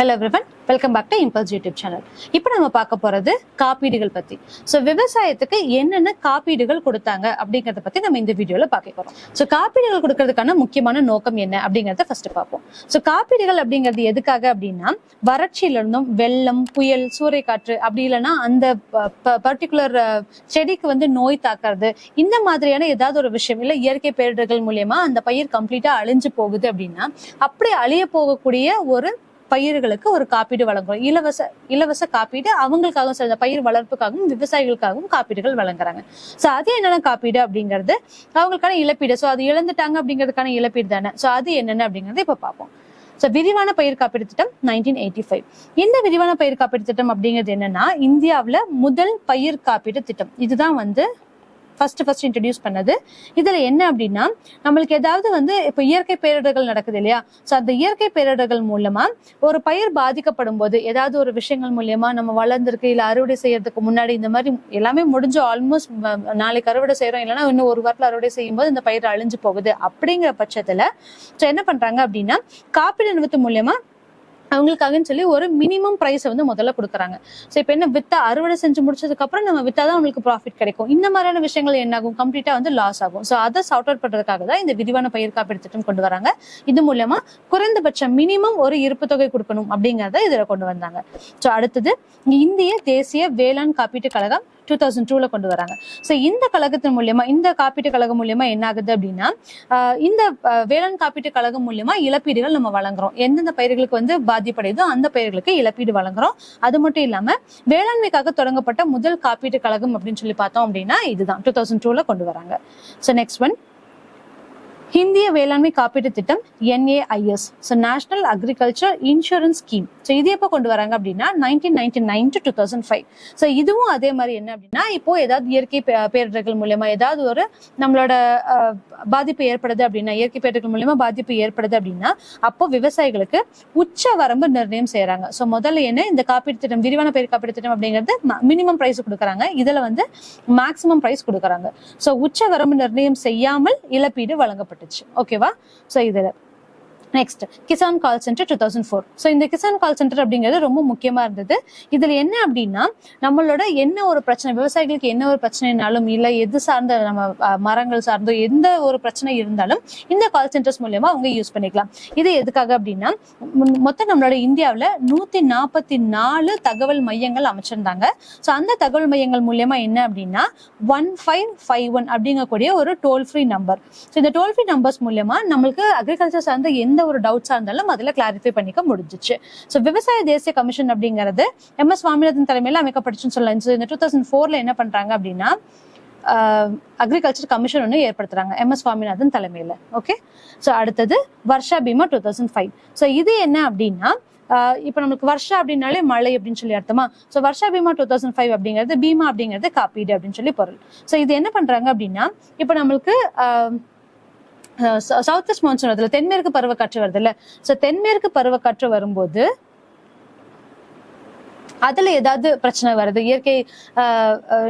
Hello everyone, welcome back to Impulse YouTube channel. இப்போ நம்ம பார்க்க போறது காப்பீடுகள் பத்தி. சோ விவசாயத்துக்கு என்னென்ன காப்பீடுகள் கொடுத்தாங்க அப்படிங்கறத பத்தி நம்ம இந்த வீடியோல பார்க்க போறோம். சோ காப்பீடுகள் கொடுக்கிறதுக்கான முக்கியமான நோக்கம் என்ன அப்படிங்கறத ஃபர்ஸ்ட் பார்ப்போம். சோ காப்பீடுகள் அப்படிங்கிறது எதுக்காக அப்படின்னா வறட்சியில இருந்தும் வெள்ளம், புயல், சூறைக்காற்று அப்படி இல்லைன்னா அந்த பர்டிகுலர் செடிக்கு வந்து நோய் தாக்குறது இந்த மாதிரியான ஏதாவது ஒரு விஷயம் இல்ல இயற்கை பேரிடர்கள் மூலியமா அந்த பயிர் கம்ப்ளீட்டா அழிஞ்சு போகுது அப்படின்னா அப்படி அழிய போகக்கூடிய ஒரு பயிர்களுக்கு ஒரு காப்பீடு வழங்குறோம். இலவச காப்பீடு அவங்களுக்காகவும் சில பயிர் வளர்ப்புக்காகவும் விவசாயிகளுக்காகவும் காப்பீடுகள் வழங்குறாங்க. சோ அது என்னென்ன காப்பீடு அப்படிங்கிறது அவங்களுக்கான இழப்பீடு. சோ அது இழந்துட்டாங்க அப்படிங்கிறதுக்கான இழப்பீடு தானே. சோ அது என்னென்ன அப்படிங்கறத இப்ப பார்ப்போம். சோ விரிவான பயிர் காப்பீடு திட்டம் 1985. இந்த விரிவான பயிர் காப்பீடு திட்டம் அப்படிங்கிறது என்னன்னா இந்தியாவுல முதல் பயிர் காப்பீடு திட்டம். இதுதான் வந்து ஃபர்ஸ்ட் இன்ட்ரடியூஸ் பண்ணது. இதுல என்ன அப்படின்னா நம்மளுக்கு ஏதாவது வந்து இப்ப இயற்கை பேரிடர்கள் நடக்குது இல்லையா. சோ அந்த இயற்கை பேரிடர்கள் மூலமா ஒரு பயிர் பாதிக்கப்படும் போது ஏதாவது ஒரு விஷயங்கள் மூலியமா நம்ம வளர்ந்துருக்கு இல்ல அறுவடை செய்யறதுக்கு முன்னாடி இந்த மாதிரி எல்லாமே முடிஞ்சு ஆல்மோஸ்ட் நாளைக்கு அறுவடை செய்யறோம் இல்லைன்னா இன்னும் ஒரு வாரத்துல அறுவடை செய்யும் போது இந்த பயிர் அழிஞ்சு போகுது அப்படிங்கிற பட்சத்துல சோ என்ன பண்றாங்க அப்படின்னா காப்பீடு நிறுவனத்து மூலியமா அவங்களுக்காகன்னு சொல்லி ஒரு மினிமம் பிரைஸ் வந்து முதல்ல கொடுக்குறாங்க. சோ இப்ப என்ன வித்தா அறுவடை செஞ்சு முடிச்சதுக்கு அப்புறம் நம்ம வித்தாதான் அவங்களுக்கு ப்ராஃபிட் கிடைக்கும். இந்த மாதிரியான விஷயங்கள் என்ன ஆகும், கம்ப்ளீட்டா வந்து லாஸ் ஆகும். சோ அதை சார்ட் அவுட் பண்றதுக்காக தான் இந்த விரிவான பயிர் காப்பீடு திட்டம் கொண்டு வராங்க. இது மூலமா குறைந்தபட்சம் மினிமம் ஒரு இருப்பு தொகை கொடுக்கணும் அப்படிங்கறத இதுல கொண்டு வந்தாங்க. சோ அடுத்தது இந்திய தேசிய வேளாண் காப்பீட்டு கழகம் 2002ல கொண்டு வராங்க. சோ இந்த கழகத்தின் மூலியமா இந்த காப்பீட்டு கழகம் மூலியமா என்ன ஆகுது அப்படின்னா இந்த வேளாண் காப்பீட்டு கழகம் மூலியமா இழப்பீடுகள் நம்ம வழங்குறோம். எந்தெந்த பயிர்களுக்கு வந்து பாதிப்படையுதோ அந்த பயிர்களுக்கு இழப்பீடு வழங்குறோம். அது மட்டும் இல்லாம வேளாண்மைக்காக தொடங்கப்பட்ட முதல் காப்பீட்டு கழகம் அப்படின்னு சொல்லி பார்த்தோம் அப்படின்னா இதுதான் 2002ல கொண்டு வராங்க. சோ நெக்ஸ்ட் ஒன் இந்திய வேளாண்மை காப்பீட்டு திட்டம் NAIS. So national agriculture insurance scheme. So இது எப்போ கொண்டு வராங்க அப்படின்னா 1999 to 2005. ஸோ இதுவும் அதே மாதிரி என்ன அப்படின்னா இப்போ ஏதாவது இயற்கை பேரிடர்கள் மூலயமா ஏதாவது ஒரு நம்மளோட பாதிப்பு ஏற்படுது அப்படின்னா இயற்கை பேரிடர்கள் மூலயமா பாதிப்பு ஏற்படுது அப்படின்னா அப்போ விவசாயிகளுக்கு உச்ச வரம்பு நிர்ணயம் செய்யறாங்க. ஸோ முதல்ல என்ன இந்த காப்பீட்டு திட்டம் விரிவான பயிர் காப்பீட்டு திட்டம் அப்படிங்கிறது மினிமம் பிரைஸ் கொடுக்குறாங்க. இதுல வந்து மேக்சிமம் பிரைஸ் கொடுக்குறாங்க. ஸோ உச்ச வரம்பு நிர்ணயம் செய்யாமல் இழப்பீடு வழங்கப்படும். ஓகேவா. சோ இதுல next Kisan call centre 2004. So இந்த கிசான் கால் சென்டர் அப்படிங்கிறது ரொம்ப முக்கியமா இருந்தது. இதுல என்ன அப்படின்னா நம்மளோட என்ன ஒரு பிரச்சனை விவசாயிகளுக்கு என்ன ஒரு பிரச்சனைனாலும் இல்ல எது சார்ந்த நம்ம மரங்கள் சார்ந்தோ எந்த ஒரு பிரச்சனை இருந்தாலும் இந்த கால் சென்டர்ஸ் மூலமா அவங்க யூஸ் பண்ணிக்கலாம். இது எதுக்காக அப்படின்னா மொத்தம் நம்மளோட இந்தியாவில 144 தகவல் மையங்கள் அமைச்சிருந்தாங்க. ஸோ அந்த தகவல் மையங்கள் மூலியமா என்ன அப்படின்னா 1551 அப்படிங்கக்கூடிய ஒரு டோல் ஃப்ரீ நம்பர். ஸோ இந்த டோல் ஃப்ரீ நம்பர்ஸ் மூலியமா நம்மளுக்கு அக்ரிகல்ச்சர் சார்ந்த எந்த ஒரு டவுட்ஸா இருந்தாலும் அதுல கிளாரிஃபை பண்ணிக்க முடிஞ்சிச்சு. சோ விவசாய தேசிய கமிஷன் அப்படிங்கிறது MS சுவாமிநாதன் தலைமையில அமைக்கப்பட்டுச்சுன்னு சொல்லலாம். இந்த 2004ல என்ன பண்றாங்க அப்படின்னா அக்ரிகல்ச்சர் கமிஷன் ஒன்று ஏற்படுத்துறாங்க MS சுவாமிநாதன் தலைமையில. ஓகே. சோ அடுத்தது வர்ஷா பீமா 2005. சோ இது என்ன அப்படின்னா இப்ப நம்மளுக்கு வருஷா அப்படின்னாலே மழை அப்படின்னு சொல்லி அர்த்தமா. சோ வர்ஷா பீமா 2005 அப்படிங்கிறது பீமா அப்படிங்கிறது காப்பீடு அப்படின்னு சொல்லி பொருள். சோ இது என்ன பண்றாங்க அப்படின்னா இப்ப நம்மளுக்கு சவுத் வெஸ்ட் மான்சூன் வருதுல தென்மேற்கு பருவக்காற்று வருது இல்ல. சோ தென்மேற்கு பருவக்காற்று வரும்போது அதுல ஏதாவது பிரச்சனை வருது இயற்கை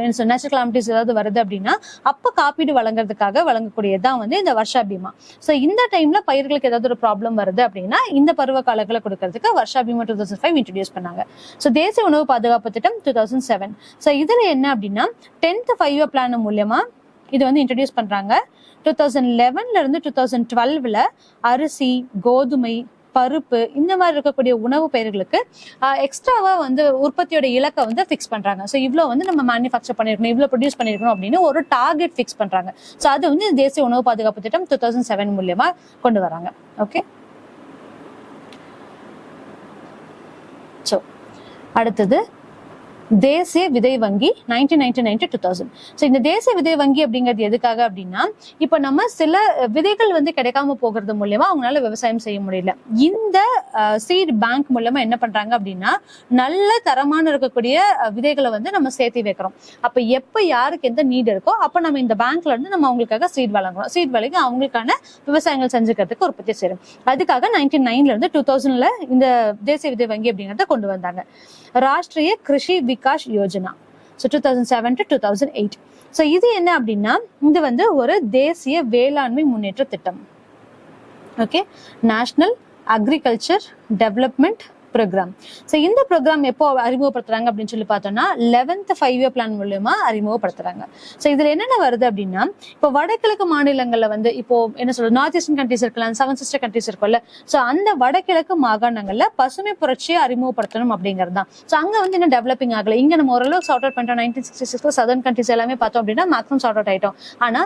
நேச்சுரல் கலாமிட்டிஸ் ஏதாவது வருது அப்படின்னா அப்ப காப்பீடு வழங்குறதுக்காக வழங்கக்கூடியதுதான் வந்து இந்த வர்ஷா பீமா. சோ இந்த டைம்ல பயிர்களுக்கு ஏதாவது ஒரு ப்ராப்ளம் வருது அப்படின்னா இந்த பருவ காலங்களை கொடுக்கறதுக்கு வர்ஷா பீமா 2005 இன்ட்ரோடியூஸ் பண்ணாங்க. சோ தேசிய உணவு பாதுகாப்பு திட்டம் 2007. சோ இதுல என்ன அப்படின்னா 10th 5-year பிளான் மூலமா இது வந்து இன்ட்ரோடியூஸ் பண்றாங்க. 2011ல இருந்து 2012ல அரிசி, கோதுமை, பருப்பு இந்த மாதிரி இருக்கக்கூடிய உணவு பயிர்களுக்கு எக்ஸ்ட்ராவா வந்து உற்பத்தியோட இலக்கை வந்து பிக்ஸ் பண்றாங்க. ஸோ இவ்வளவு வந்து நம்ம மேனுஃபேக்சர் பண்ணிருக்கணும் இவ்வளவு ப்ரொடியூஸ் பண்ணிருக்கணும் அப்படின்னு ஒரு டார்கெட் பிக்ஸ் பண்றாங்க. ஸோ அது வந்து தேசிய உணவு பாதுகாப்பு திட்டம் 2007 மூலியமா கொண்டு வராங்க. ஓகே. ஸோ அடுத்தது தேசிய விதை வங்கி 1999 to 2000. ஸோ இந்த தேசிய விதை வங்கி அப்படிங்கிறது எதுக்காக அப்படின்னா இப்ப நம்ம சில விதைகள் வந்து கிடைக்காம போகிறது மூலமா அவங்களால விவசாயம் செய்ய முடியல. இந்த சீட் பேங்க் மூலமா என்ன பண்றாங்க அப்படின்னா நல்ல தரமான இருக்கக்கூடிய விதைகளை வந்து நம்ம சேர்த்து வைக்கிறோம். அப்ப எப்ப யாருக்கு எந்த நீட் இருக்கோ அப்ப நம்ம இந்த பேங்க்ல இருந்து நம்ம அவங்களுக்காக சீட் வழங்குறோம். சீட் வழங்கி அவங்களுக்கான விவசாயங்கள் செஞ்சுக்கிறதுக்கு உற்பத்தி செய்யறோம். அதுக்காக 1999ல இருந்து 2000ல இந்த தேசிய விதை வங்கி அப்படிங்கறத கொண்டு வந்தாங்க. Rashtriya Krishi Vikas Yojana. So 2007 to 2008. So இது என்ன அப்படின்னா இது வந்து ஒரு தேசிய வேளாண்மை முன்னேற்ற திட்டம். Okay. National agriculture development program. So இந்த ப்ரோக்ராம் எப்போ அறிமுகப்படுத்துறாங்க அப்படின்னு சொல்லி பார்த்தோம்னா 11th 5-year பிளான் மூலமா அறிமுகப்படுத்துறாங்க. ஸோ இதுல என்னென்ன வருது அப்படின்னா, இப்போ வடகிழக்கு மாநிலங்கள்ல வந்து இப்போ என்ன சொல்றது, நார்த் ஈஸ்டர்ன் கண்ட்ரிஸ் இருக்கலாம், 7 சிஸ்டர் கண்ட்ரிஸ் இருக்கும்ல. ஸோ அந்த வடகிழக்கு மாகாணங்கள்ல பசுமை புரட்சியை அறிமுகப்படுத்தணும் அப்படிங்கிறது தான். ஸோ அங்க வந்து என்ன டெவலப்பிங் ஆகல, இங்க நம்ம ஓரளவு சார்ட் அவுட் பண்ணிட்டோம். 1966 சதர்ன் கண்ட்ரிஸ் எல்லாமே பார்த்தோம் அப்படின்னா மேக்ஸிமம் சார்ட் அவுட் ஆயிட்டோம். ஆனா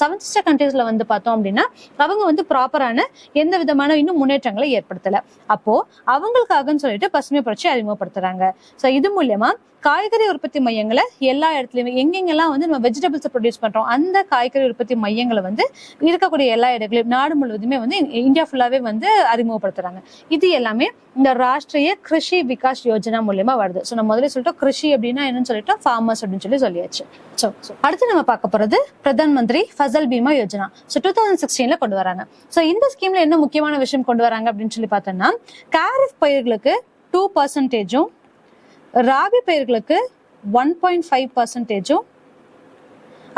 7 சிஸ்டர் கண்ட்ரிஸ்ல வந்து பார்த்தோம் அப்படின்னா அவங்க வந்து ப்ராப்பரான எந்த விதமான இன்னும் முன்னேற்றங்களை ஏற்படுத்தல. அப்போ அவங்களுக்காகன்னு சொல்லிட்டு பசுமை புரட்சி அறிமுகப்படுத்துறாங்க. ஸோ இது மூலியமா காய்கறி உற்பத்தி மையங்களை எல்லா இடத்துலயுமே எங்கெங்கெல்லாம் வந்து நம்ம வெஜிடபிள்ஸ் ப்ரொடியூஸ் பண்றோம் அந்த காய்கறி உற்பத்தி மையங்களை வந்து இருக்கக்கூடிய எல்லா இடங்களையும் நாடு முழுவதுமே வந்து இந்தியா ஃபுல்லாவே வந்து அறிமுகப்படுத்துறாங்க. இது எல்லாமே இந்த ராஷ்டிரிய கிருஷி விகாஸ் யோஜனா மூலியமா வருது. ஸோ நம்ம முதல்ல சொல்லிட்டோம் கிருஷி அப்படின்னா என்னன்னு சொல்லிட்டோம், ஃபார்மர்ஸ் அப்படின்னு சொல்லியாச்சு. ஸோ அடுத்து நம்ம பார்க்க போறது பிரதான் மந்திரி ஃபசல் பீமா யோஜனா. ஸோ 2016 கொண்டு வராங்க. ஸோ இந்த ஸ்கீம்ல என்ன முக்கியமான விஷயம் கொண்டு வராங்க அப்படின்னு சொல்லி பார்த்தோம்னா, காரிஃப் பயிர்களுக்கு 2% ராபி பயிர்களுக்கு 1.5%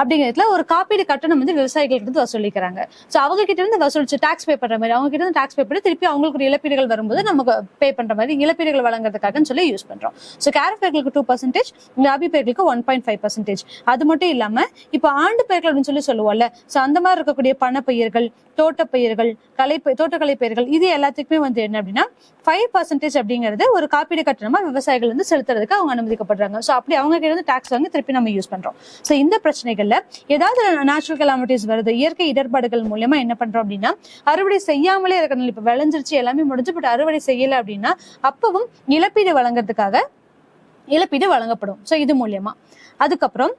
அப்படிங்கிறதுல ஒரு காப்பீடு கட்டணம் வந்து விவசாயிகளுக்கு இருந்து வசூலிக்கிறாங்க. ஸோ அவங்க கிட்ட இருந்து வசூலிச்சு டாக்ஸ் பே பண்ற மாதிரி, அவங்க கிட்ட இருந்து டாக்ஸ் பே பண்ணி திருப்பி அவங்களுக்கு இழப்பீடுகள் வரும்போது நமக்கு பே பண்ற மாதிரி இழப்பீடுகள் வழங்குறதுக்காக சொல்லி யூஸ் பண்றோம். ஸோ கேரட் பயிர்களுக்கு 2%, ராபி பயிர்களுக்கு 1.5%. அது மட்டும் இல்லாம இப்ப ஆண்டு பயிர்கள் அப்படின்னு சொல்லி சொல்லுவோம்ல. ஸோ அந்த மாதிரி இருக்கக்கூடிய பணப்பயிர்கள், தோட்டப்பயிர்கள், தோட்டக்கலை பயிர்கள், இது எல்லாத்துக்குமே வந்து என்ன அப்படின்னா 5% அப்படிங்கிறது ஒரு காப்பீடு கட்டணமா விவசாயிகள் வந்து செலுத்துறதுக்கு அவங்க அனுமதிக்கப்படுறாங்க. ஸோ அப்படி அவங்க கிட்ட இருந்து டாக்ஸ் வாங்கி திருப்பி நம்ம யூஸ் பண்றோம். ஸோ இந்த பிரச்சனைகள்ல ஏதாவது நேச்சுரல் கலாமிட்டிஸ் வருது, இயற்கை இடர்பாடுகள் மூலமா என்ன பண்றோம் அப்படின்னா அறுவடை செய்யாமலே இருக்கிறது. இப்ப விளைஞ்சிருச்சு எல்லாமே முடிஞ்சு, பட் அறுவடை செய்யல அப்படின்னா அப்பவும் இழப்பீடு வழங்குறதுக்காக இழப்பீடு வழங்கப்படும். ஸோ இது மூலியமா அதுக்கப்புறம்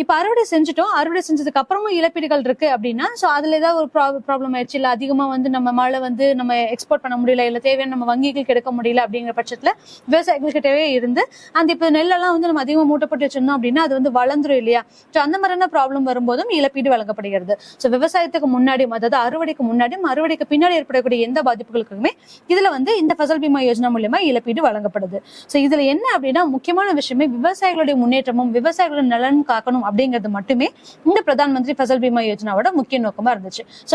இப்ப அறுவடை செஞ்சுட்டோம், அறுவடை செஞ்சதுக்கு அப்புறமும் இழப்பீடுகள் இருக்கு அப்படின்னா ஸோ அதுல ஏதாவது ஒரு ப்ராப்ளம் ஆயிடுச்சு, இல்ல அதிகமா வந்து நம்ம மழை வந்து நம்ம எக்ஸ்போர்ட் பண்ண முடியல, இல்ல தேவையான நம்ம வங்கிகளுக்கு எடுக்க முடியல அப்படிங்கிற பட்சத்துல விவசாயிகள்கிட்டவே இருந்து அந்த இப்ப நெல்லெல்லாம் வந்து நம்ம அதிகமா மூட்டப்பட்டு வச்சிருந்தோம் அப்படின்னா அது வந்து வளர்ந்துரும் இல்லையா. ஸோ அந்த மாதிரியான ப்ராப்ளம் வரும்போதும் இழப்பீடு வழங்கப்படுகிறது. ஸோ விவசாயத்துக்கு முன்னாடி, அதாவது அறுவடைக்கு முன்னாடியும் அறுவடைக்கு பின்னாடி ஏற்படக்கூடிய எந்த பாதிப்புகளுக்குமே இதுல வந்து இந்த ஃபசல் பீமா யோஜனா மூலமா இழப்பீடு வழங்கப்படுது. ஸோ இதுல என்ன அப்படின்னா முக்கியமான விஷயமே விவசாயிகளுடைய முன்னேற்றமும் விவசாயிகளுடைய நலனும் அப்படிங்கிறது மட்டுமே இந்த பிரதான் மந்திரி ஃபசல் பீமா யோஜனாவோட முக்கிய நோக்கமா இருந்துச்சு. சோ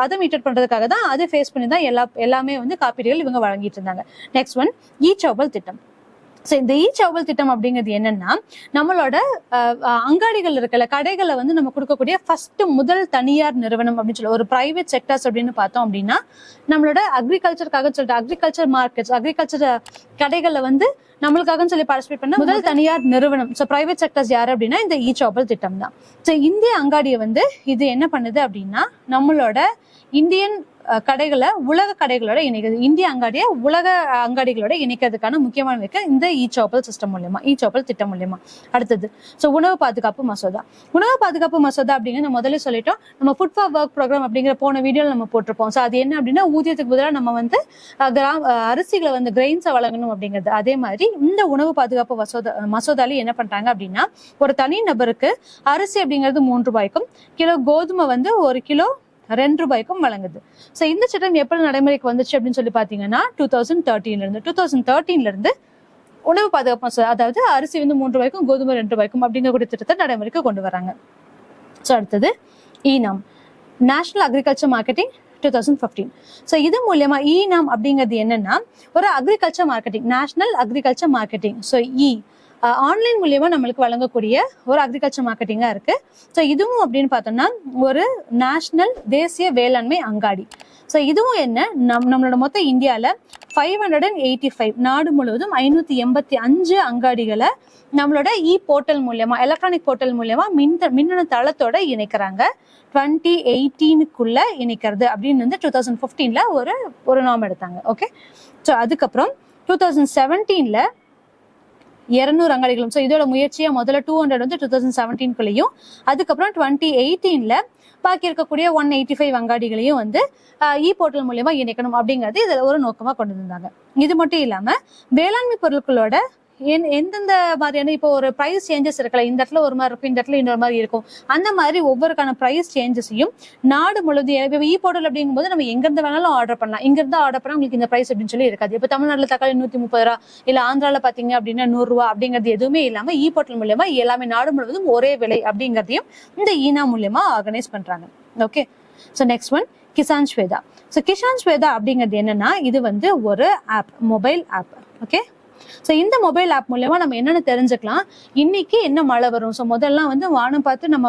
அதை மீட் பண்றதுக்காக தான் அதை ஃபேஸ் பண்ணி தான் எல்லாமே வந்து காப்பீடுகள் இவங்க வழங்கிட்டு இருந்தாங்க. நெக்ஸ்ட் ஒன் இ-சௌபல் திட்டம். ஸோ இந்த இ-சௌபல் திட்டம் அப்படிங்கிறது என்னன்னா நம்மளோட அங்காடிகள் இருக்கல, கடைகளை வந்து நம்ம கொடுக்கக்கூடிய முதல் தனியார் நிறுவனம் அப்படின்னு சொல்லி ஒரு பிரைவேட் செக்டர்ஸ் அப்படின்னு பார்த்தோம் அப்படின்னா நம்மளோட அக்ரிகல்ச்சருக்காக சொல்லிட்டு அக்ரிகல்ச்சர் மார்க்கெட்ஸ், அக்ரிகல்ச்சர் கடைகள்ல வந்து நம்மளுக்காக சொல்லி பார்ட்டிசிபேட் பண்ண முதல் தனியார் நிறுவனம். ஸோ பிரைவேட் செக்டர்ஸ் யாரு அப்படின்னா இந்த இ-சௌபல் திட்டம் தான். ஸோ இந்திய அங்காடியை வந்து இது என்ன பண்ணுது அப்படின்னா நம்மளோட இந்தியன் கடைகளை உலக கடைகளோட இணைக்கிறது, இந்திய அங்காடியை உலக அங்காடிகளோட இணைக்கிறதுக்கான முக்கியமான மிக்க இந்த இ-சௌபல் சிஸ்டம் மூலமா, இ-சௌபல் திட்டம் மூலமா. அடுத்தது ஸோ உணவு பாதுகாப்பு மசோதா. உணவு பாதுகாப்பு மசோதா அப்படிங்கிற நம்ம முதல்ல சொல்லிட்டோம், நம்ம ஃபுட் ஃபார் ஒர்க் ப்ரோக்ராம் அப்படிங்கிற போன வீடியோல நம்ம போட்டிருப்போம். ஸோ அது என்ன அப்படின்னா ஊதியத்துக்கு பதிலாக நம்ம வந்து அரிசிகளை வந்து கிரெயின்ஸை வழங்கணும் அப்படிங்கிறது. அதே மாதிரி இந்த உணவு பாதுகாப்பு மசோதால என்ன பண்றாங்க அப்படின்னா ஒரு தனி நபருக்கு அரிசி அப்படிங்கிறது 3 ரூபாய்க்கும், கிலோ கோதுமை வந்து 1 கிலோ 2 ரூபாய்க்கும் வழங்குது. சோ இந்த சட்டம் எப்படி நடைமுறைக்கு வந்துச்சு அப்படின்னு சொல்லி பாத்தீங்கன்னா 2013 இருந்து உணவு பாதுகாப்பு மசோதா, அதாவது அரிசி வந்து 3 ரூபாய்க்கும் கோதுமை 2 ரூபாய்க்கும் அப்படிங்கக்கூடிய திட்டத்தை நடைமுறைக்கு கொண்டு வராங்க. சோ அடுத்தது இ-நாம், நேஷனல் அக்ரிகல்ச்சர் மார்க்கெட்டிங் 2015. ஸோ இது மூலமா இ-நாம் அப்படிங்கிறது என்னன்னா ஒரு agriculture marketing, national agriculture marketing. So online மூலியமா நம்மளுக்கு வழங்கக்கூடிய ஒரு அக்ரிகல்ச்சர் மார்க்கெட்டிங்கா இருக்கு. ஸோ இதுவும் அப்படின்னு பார்த்தோம்னா ஒரு நேஷனல் தேசிய வேளாண்மை அங்காடி. ஸோ இதுவும் என்ன நம்மளோட மொத்த இந்தியால 585 நாடு முழுவதும் 585 அங்காடிகளை நம்மளோட போர்ட்டல் மூலியமா, எலக்ட்ரானிக் போர்ட்டல் மூலியமா மின்னணு தளத்தோட இணைக்கிறாங்க. 2018 இணைக்கிறது அப்படின்னு வந்து 2015 ஒரு நார்ம் எடுத்தாங்க. ஓகே. ஸோ அதுக்கப்புறம் 2017 200 அங்காடிகளும். ஸோ இதோட முயற்சியா முதல்ல 200 வந்து 2017 அதுக்கப்புறம் 2018 பாக்கி இருக்கக்கூடிய 185 அங்காடிகளையும் வந்து போர்ட்டல் மூலியமா இணைக்கணும் அப்படிங்கிறது இதுல ஒரு நோக்கமா கொண்டு வந்தாங்க. இது மட்டும் இல்லாம வேளாண்மை பொருட்களோட எந்தெந்த மாதிரியான இப்போ ஒரு பிரைஸ் சேஞ்சஸ் இருக்கல, இந்த இடத்துல ஒரு மாதிரி இருக்கும், இந்த இடத்துல இன்னொரு மாதிரி இருக்கும், அந்த மாதிரி ஒவ்வொருக்கான பிரைஸ் சேஞ்சஸையும் நாடு முழுவதும் போர்ட்டல் அப்படிங்கும் போது நம்ம எங்க இருந்து வேணாலும் ஆர்டர் பண்ணலாம். இங்க இருந்து ஆர்டர் பண்ணா உங்களுக்கு இந்த பிரைஸ் அப்படின்னு சொல்லி இருக்காது. இப்ப தமிழ்நாட்டுல தக்காளி 130 ரூபா, இல்ல ஆந்திரால பாத்தீங்க அப்படின்னா 100 ரூபா அப்படிங்கிறது எதுவுமே இல்லாம போர்ட்டல் மூலியமா எல்லாமே நாடு முழுவதும் ஒரே விலை அப்படிங்கிறதையும் இந்த இ-நாம் மூலியமா ஆர்கனைஸ் பண்றாங்க. Okay. So next one Kisan Swetha. So Kisan Swetha அப்படிங்கிறது என்னன்னா இது வந்து ஒரு app, mobile app. Okay, so இந்த மொபைல் ஆப் மூலமா நம்ம என்னென்ன தெரிஞ்சுக்கலாம், இன்னைக்கு என்ன மழை வரும். ஸோ முதல்லாம் வந்து வானம் பார்த்து நம்ம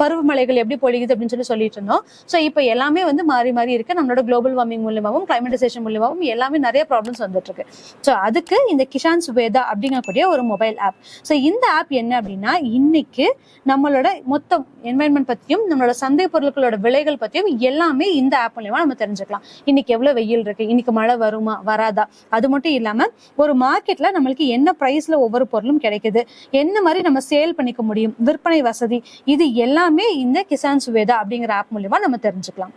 பருவமழைகள் எப்படி பொழியுது அப்படின்னு சொல்லிட்டு இருந்தோம். ஸோ இப்போ எல்லாமே வந்து மாறி மாறி இருக்கு. நம்மளோட குளோபல் வார்மிங் மூலமாகவும் கிளைமேடைசேஷன் மூலமாகவும் எல்லாமே நிறைய ப்ராப்ளம்ஸ் வந்துட்டு இருக்கு. ஸோ அதுக்கு இந்த கிசான் சுவேதா அப்படிங்கக்கூடிய ஒரு மொபைல் ஆப். ஸோ இந்த ஆப் என்ன அப்படின்னா இன்னைக்கு நம்மளோட மொத்தம் என்வைரன்மெண்ட் பத்தியும் நம்மளோட சந்தை பொருட்களோட விலைகள் பத்தியும் எல்லாமே இந்த ஆப் மூலமா நம்ம தெரிஞ்சுக்கலாம். இன்னைக்கு எவ்வளவு வெயில் இருக்கு, இன்னைக்கு மழை வருமா வராதா, அது மட்டும் இல்லாம ஒரு மார்க்கெட்ல நம்மளுக்கு என்ன பிரைஸ்ல ஒவ்வொரு பொருளும் கிடைக்குது, என்ன மாதிரி நம்ம சேல் பண்ணிக்க முடியும், விற்பனை வசதி, இது எல்லாமே இந்த கிசான் சுவேதா அப்படிங்கிற ஆப் மூலமா நம்ம தெரிஞ்சுக்கலாம்.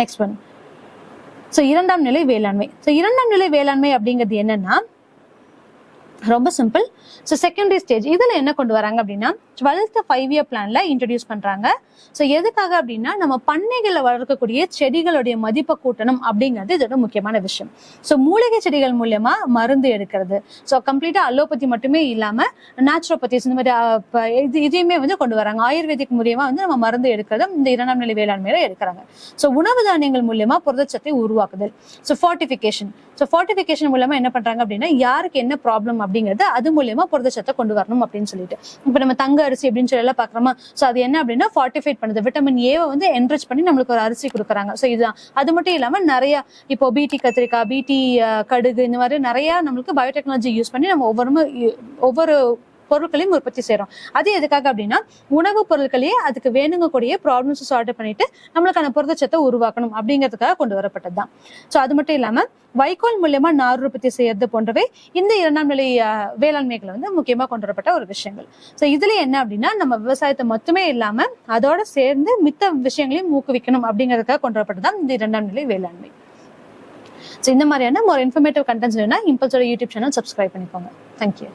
நெக்ஸ்ட் ஒன், ஸோ இரண்டாம் நிலை வேளாண்மை. ஸோ இரண்டாம் நிலை வேளாண்மை அப்படிங்கிறது என்னன்னா ரொம்ப சிம்பிள். ஸோ செகண்டரி ஸ்டேஜ் இதுல என்ன கொண்டு வராங்க அப்படின்னா 12th 5-year பிளான்ல இன்ட்ரடியூஸ் பண்றாங்க. ஸோ எதுக்காக அப்படின்னா நம்ம பண்ணைகளை வளர்க்கக்கூடிய செடிகளுடைய மதிப்பை கூட்டணும் அப்படிங்கிறது இதோட முக்கியமான விஷயம். ஸோ மூலிகை செடிகள் மூலியமா மருந்து எடுக்கிறது, ஸோ கம்ப்ளீட்டா அலோபதி மட்டுமே இல்லாம நேச்சுரோபதிஸ் இந்த மாதிரி இதையுமே வந்து கொண்டு வராங்க. ஆயுர்வேதிக் மூலியமா வந்து நம்ம மருந்து எடுக்கிறது இந்த இரண்டாம் நிலை வேளாண்மையில எடுக்கிறாங்க. ஸோ உணவு தானியங்கள் மூலியமா புரதச்சத்தை உருவாக்குதல். So fortification. ஸோ ஃபார்ட்டிஃபிகேஷன் மூலமா என்ன பண்றாங்க அப்படின்னா யாருக்கு என்ன ப்ராப்ளம் அப்படிங்கிறது அது மூலியமா புரதச்சத்தை கொண்டு வரணும் அப்படின்னு சொல்லிட்டு. இப்போ நம்ம தங்க அரிசி அப்படின்னு சொல்லி எல்லாம் பாக்குறோமா, சோ அது என்ன அப்படின்னா ஃபார்ட்டிஃபைட் பண்ணுது, விட்டமின் ஏவை வந்து என்ரிச் பண்ணி நம்மளுக்கு ஒரு அரிசி கொடுக்குறாங்க. ஸோ இதுதான். அது மட்டும் இல்லாம நிறைய இப்போ பிடி கத்திரிக்காய், பிடி கடுகு, இந்த மாதிரி நிறைய நம்மளுக்கு பயோடெக்னாலஜி யூஸ் பண்ணி நம்ம ஒவ்வொரு பொருட்களையும் உற்பத்தி செய்யறோம். அது எதுக்காக அப்படின்னா உணவு பொருட்களையே அதுக்கு வேணுங்கக்கூடிய ப்ராப்ளம்ஸ் சால்வ் பண்ணிட்டு நம்மளுக்கான புரதச்சத்தை உருவாக்கணும் அப்படிங்கிறதுக்காக கொண்டு வரப்பட்டதுதான். ஸோ அது மட்டும் இல்லாம வைக்கோல் மூலியமா நார் உற்பத்தி செய்யறது போன்றவை இந்த இரண்டாம் நிலை வேளாண்மைகளை வந்து முக்கியமா கொண்டு வரப்பட்ட ஒரு விஷயங்கள். ஸோ இதுல என்ன அப்படின்னா நம்ம விவசாயத்தை மட்டுமே இல்லாம அதோட சேர்ந்து மித்த விஷயங்களையும் ஊக்குவிக்கணும் அப்படிங்கிறதுக்காக கொண்டு வரப்பட்டதான் இந்த இரண்டாம் நிலை வேளாண்மை. ஸோ இந்த மாதிரியான ஒரு இன்ஃபர்மேட்டிவ் கண்டென்ட்ஸ் வேணும்னா இம்பல்ஸோட யூடியூப் சேனல் சப்ஸ்கிரைப் பண்ணிக்கோங்க. தேங்க்யூ.